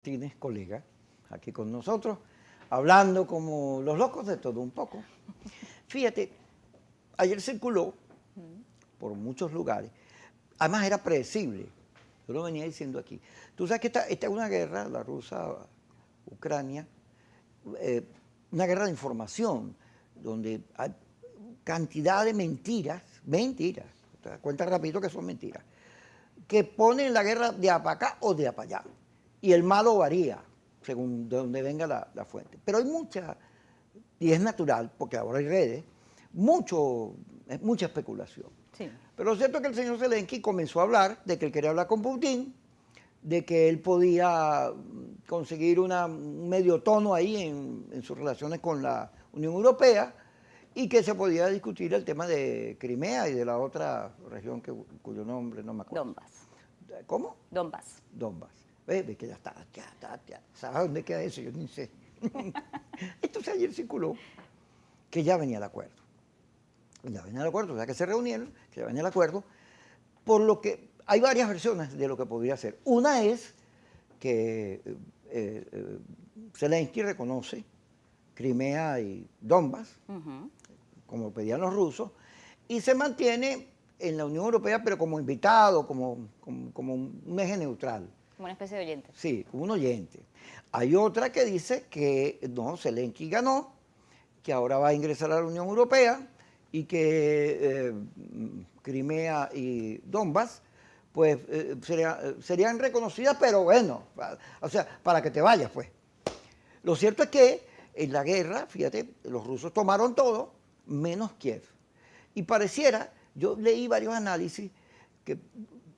Martínez, colega, aquí con nosotros, hablando como los locos de todo un poco. Fíjate, ayer circuló por muchos lugares, además era predecible, yo lo venía diciendo aquí. Tú sabes que esta es una guerra, la rusa-Ucrania, eh, una guerra de información, donde hay cantidad de mentiras, te das cuenta rápido que son mentiras, que ponen la guerra de para acá o de para allá. Y el malo varía, según de donde venga la fuente. Pero hay mucha, y es natural, porque ahora hay redes, mucha especulación. Sí. Pero lo cierto es que el señor Zelensky comenzó a hablar de que él quería hablar con Putin, de que él podía conseguir un medio tono ahí en sus relaciones con la Unión Europea y que se podía discutir el tema de Crimea y de la otra región cuyo nombre no me acuerdo. Donbass. ¿Cómo? Donbass. Donbass. ¿Ves? Que ya está. ¿Sabes dónde queda eso? Yo ni sé. Entonces ayer circuló que ya venía el acuerdo. Ya venía el acuerdo, o sea que se reunieron, que ya venía el acuerdo, por lo que hay varias versiones de lo que podría ser. Una es que Zelensky reconoce Crimea y Donbass, como pedían los rusos, y se mantiene en la Unión Europea, pero como invitado, como un eje neutral. Como una especie de oyente. Sí, como un oyente. Hay otra que dice que no, Zelensky ganó, que ahora va a ingresar a la Unión Europea y que Crimea y Donbass pues serían reconocidas, pero bueno, o sea, para que te vayas, pues. Lo cierto es que en la guerra, fíjate, los rusos tomaron todo, menos Kiev. Y pareciera, yo leí varios análisis, que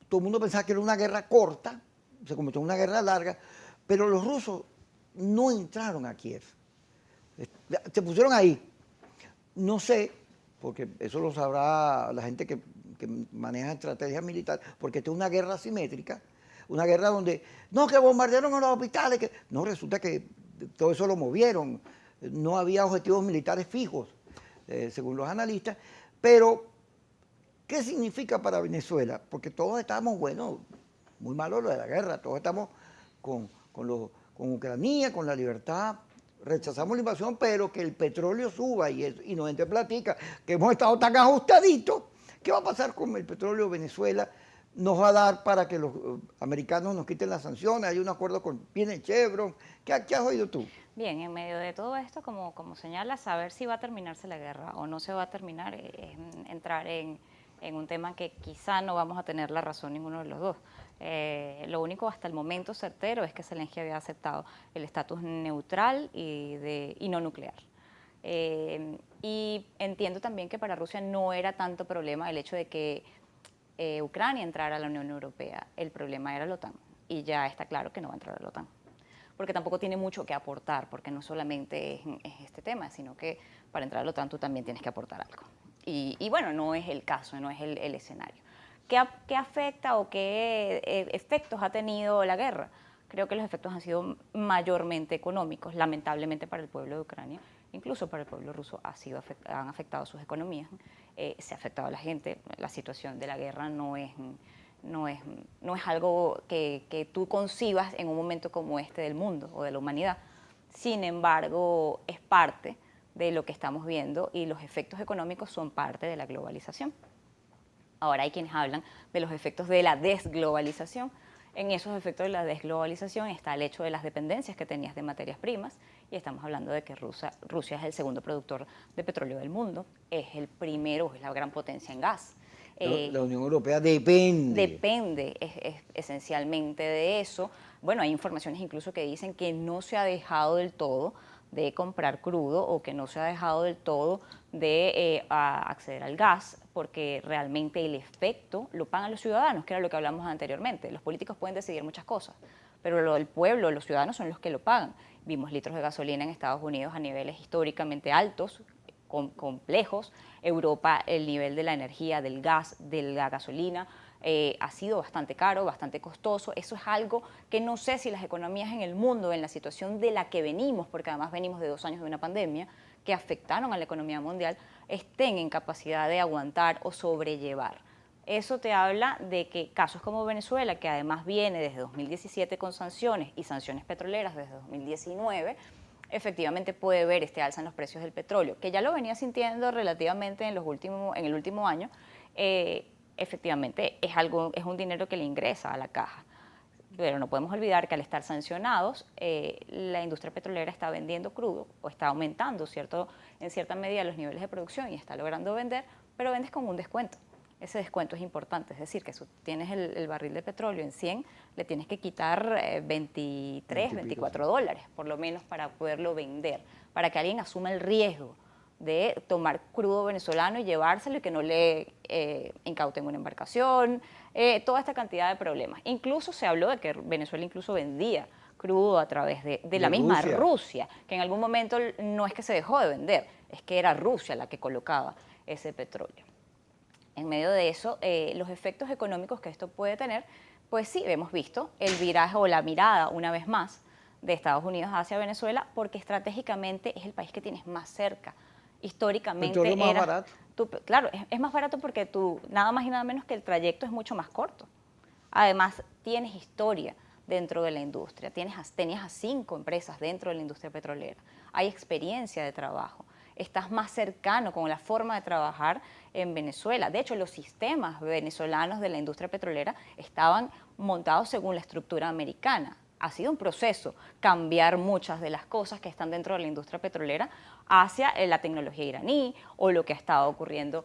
todo el mundo pensaba que era una guerra corta, se convirtió en una guerra larga, pero los rusos no entraron a Kiev. Se pusieron ahí. No sé, porque eso lo sabrá la gente que maneja estrategias militares, porque esta es una guerra asimétrica, una guerra donde, no, que bombardearon a los hospitales, que no, resulta que todo eso lo movieron, no había objetivos militares fijos, según los analistas, pero ¿qué significa para Venezuela? Porque todos estamos, bueno, muy malo lo de la guerra, todos estamos con Ucrania, con la libertad, rechazamos la invasión, pero que el petróleo suba y nos gente platica que hemos estado tan ajustaditos. ¿Qué va a pasar con el petróleo Venezuela? ¿Nos va a dar para que los americanos nos quiten las sanciones? Hay un acuerdo viene Chevron. ¿Qué has oído tú? Bien, en medio de todo esto, como señala, saber si va a terminarse la guerra o no se va a terminar es entrar en un tema que quizá no vamos a tener la razón ninguno de los dos. Lo único hasta el momento certero es que Zelensky había aceptado el estatus neutral y no nuclear. Y entiendo también que para Rusia no era tanto problema el hecho de que Ucrania entrara a la Unión Europea. El problema era la OTAN y ya está claro que no va a entrar a la OTAN. Porque tampoco tiene mucho que aportar, porque no solamente es este tema, sino que para entrar a la OTAN tú también tienes que aportar algo. Y bueno, no es el caso, no es el escenario. ¿Qué afecta o qué efectos ha tenido la guerra? Creo que los efectos han sido mayormente económicos, lamentablemente para el pueblo de Ucrania, incluso para el pueblo ruso han afectado sus economías, se ha afectado a la gente, la situación de la guerra no es algo que tú concibas en un momento como este del mundo o de la humanidad. Sin embargo, es parte de lo que estamos viendo y los efectos económicos son parte de la globalización. Ahora hay quienes hablan de los efectos de la desglobalización. En esos efectos de la desglobalización está el hecho de las dependencias que tenías de materias primas y estamos hablando de que Rusia es el segundo productor de petróleo del mundo, es el primero, es la gran potencia en gas. La Unión Europea depende. Depende esencialmente de eso. Bueno, hay informaciones incluso que dicen que no se ha dejado del todo de comprar crudo o que no se ha dejado del todo de acceder al gas, porque realmente el efecto lo pagan los ciudadanos, que era lo que hablamos anteriormente. Los políticos pueden decidir muchas cosas, pero el pueblo, los ciudadanos son los que lo pagan. Vimos litros de gasolina en Estados Unidos a niveles históricamente altos, complejos. Europa, el nivel de la energía, del gas, de la gasolina, ha sido bastante caro, bastante costoso. Eso es algo que no sé si las economías en el mundo, en la situación de la que venimos, porque además venimos de 2 años de una pandemia, que afectaron a la economía mundial, estén en capacidad de aguantar o sobrellevar. Eso te habla de que casos como Venezuela, que además viene desde 2017 con sanciones y sanciones petroleras desde 2019, efectivamente puede ver este alza en los precios del petróleo, que ya lo venía sintiendo relativamente en el último año. Efectivamente es un dinero que le ingresa a la caja. Pero no podemos olvidar que al estar sancionados, la industria petrolera está vendiendo crudo o está aumentando en cierta medida los niveles de producción y está logrando vender, pero vendes con un descuento. Ese descuento es importante, es decir, que si tienes el barril de petróleo en 100, le tienes que quitar 23, 24 dólares, por lo menos, para poderlo vender, para que alguien asuma el riesgo de tomar crudo venezolano y llevárselo y que no le incauten una embarcación, toda esta cantidad de problemas. Incluso se habló de que Venezuela incluso vendía crudo a través de la misma Rusia, que en algún momento no es que se dejó de vender, es que era Rusia la que colocaba ese petróleo. En medio de eso, los efectos económicos que esto puede tener, pues sí, hemos visto el viraje o la mirada, una vez más, de Estados Unidos hacia Venezuela, porque estratégicamente es el país que tienes más cerca. Históricamente petróleo más barato. Claro, es más barato porque nada más y nada menos que el trayecto es mucho más corto. Además, tienes historia dentro de la industria, tenías a 5 empresas dentro de la industria petrolera, hay experiencia de trabajo, estás más cercano con la forma de trabajar en Venezuela. De hecho, los sistemas venezolanos de la industria petrolera estaban montados según la estructura americana. Ha sido un proceso cambiar muchas de las cosas que están dentro de la industria petrolera hacia la tecnología iraní o lo que ha estado ocurriendo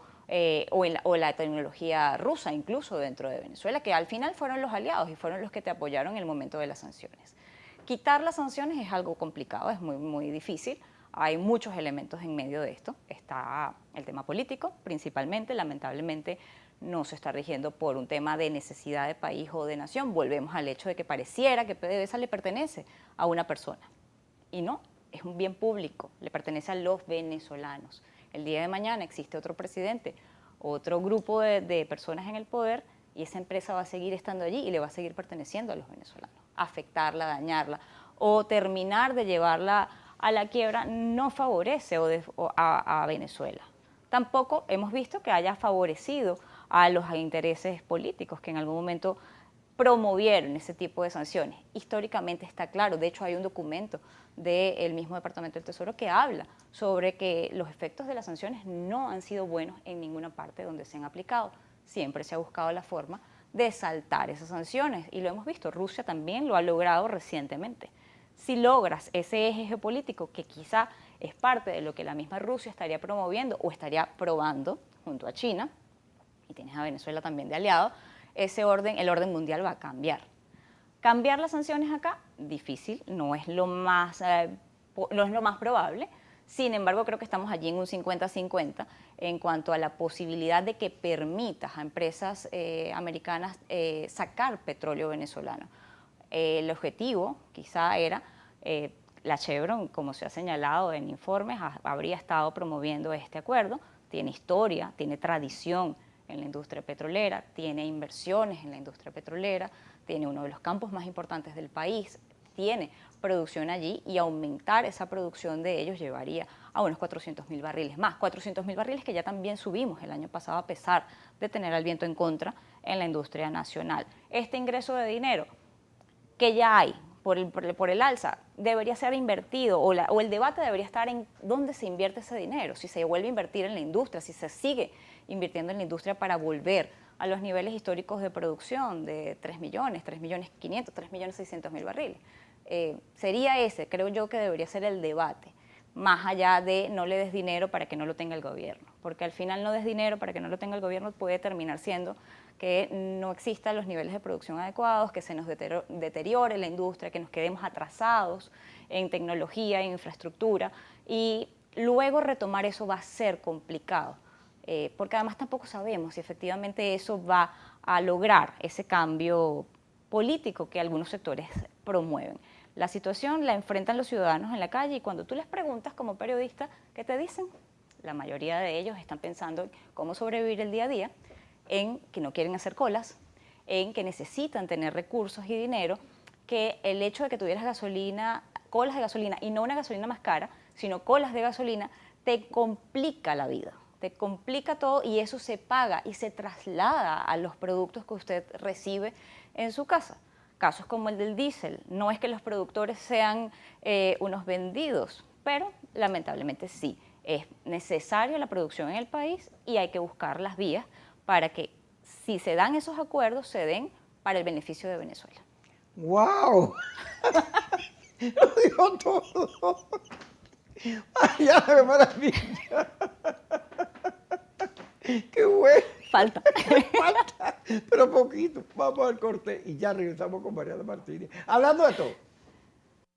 o la tecnología rusa incluso dentro de Venezuela, que al final fueron los aliados y fueron los que te apoyaron en el momento de las sanciones. Quitar las sanciones es algo complicado, es muy, muy difícil. Hay muchos elementos en medio de esto. Está el tema político, principalmente, lamentablemente no se está rigiendo por un tema de necesidad de país o de nación. Volvemos al hecho de que pareciera que PDVSA le pertenece a una persona. Y no, es un bien público, le pertenece a los venezolanos. El día de mañana existe otro presidente, otro grupo de personas en el poder y esa empresa va a seguir estando allí y le va a seguir perteneciendo a los venezolanos. Afectarla, dañarla o terminar de llevarla a la quiebra no favorece a Venezuela. Tampoco hemos visto que haya favorecido a los intereses políticos que en algún momento promovieron ese tipo de sanciones. Históricamente está claro, de hecho hay un documento del mismo Departamento del Tesoro que habla sobre que los efectos de las sanciones no han sido buenos en ninguna parte donde se han aplicado. Siempre se ha buscado la forma de saltar esas sanciones y lo hemos visto, Rusia también lo ha logrado recientemente. Si logras ese eje geopolítico que quizá es parte de lo que la misma Rusia estaría promoviendo o estaría probando junto a China, y tienes a Venezuela también de aliado, el orden mundial va a cambiar. Cambiar las sanciones acá, difícil, no es lo más probable. Sin embargo, creo que estamos allí en un 50-50 en cuanto a la posibilidad de que permitas a empresas americanas sacar petróleo venezolano. El objetivo quizá era, la Chevron, como se ha señalado en informes, habría estado promoviendo este acuerdo, tiene historia, tiene tradición en la industria petrolera, tiene inversiones en la industria petrolera, tiene uno de los campos más importantes del país, tiene producción allí y aumentar esa producción de ellos llevaría a unos 400.000 barriles más, 400.000 barriles que ya también subimos el año pasado a pesar de tener al viento en contra en la industria nacional. Este ingreso de dinero que ya hay por el alza debería ser invertido o el debate debería estar en dónde se invierte ese dinero, si se vuelve a invertir en la industria, si se sigue invirtiendo en la industria para volver a los niveles históricos de producción de 3 millones, 3.500.000, 3.600.000 barriles. Sería ese, creo yo, que debería ser el debate, más allá de no le des dinero para que no lo tenga el gobierno, porque al final no des dinero para que no lo tenga el gobierno puede terminar siendo que no existan los niveles de producción adecuados, que se nos deteriore la industria, que nos quedemos atrasados en tecnología, en infraestructura, y luego retomar eso va a ser complicado, porque además tampoco sabemos si efectivamente eso va a lograr ese cambio político que algunos sectores promueven. La situación la enfrentan los ciudadanos en la calle y cuando tú les preguntas como periodista, ¿qué te dicen? La mayoría de ellos están pensando en cómo sobrevivir el día a día, en que no quieren hacer colas, en que necesitan tener recursos y dinero, que el hecho de que tuvieras colas de gasolina, y no una gasolina más cara, sino colas de gasolina, te complica la vida. te complica todo y eso se paga y se traslada a los productos que usted recibe en su casa. Casos como el del diésel, no es que los productores sean unos vendidos, pero lamentablemente sí, es necesaria la producción en el país y hay que buscar las vías para que si se dan esos acuerdos, se den para el beneficio de Venezuela. ¡Wow! Lo dijo todo. ¡Ay, ya, qué maravilla! ¡Qué bueno! Falta. Falta, pero poquito. Vamos al corte y ya regresamos con Mariana Martínez. Hablando de todo.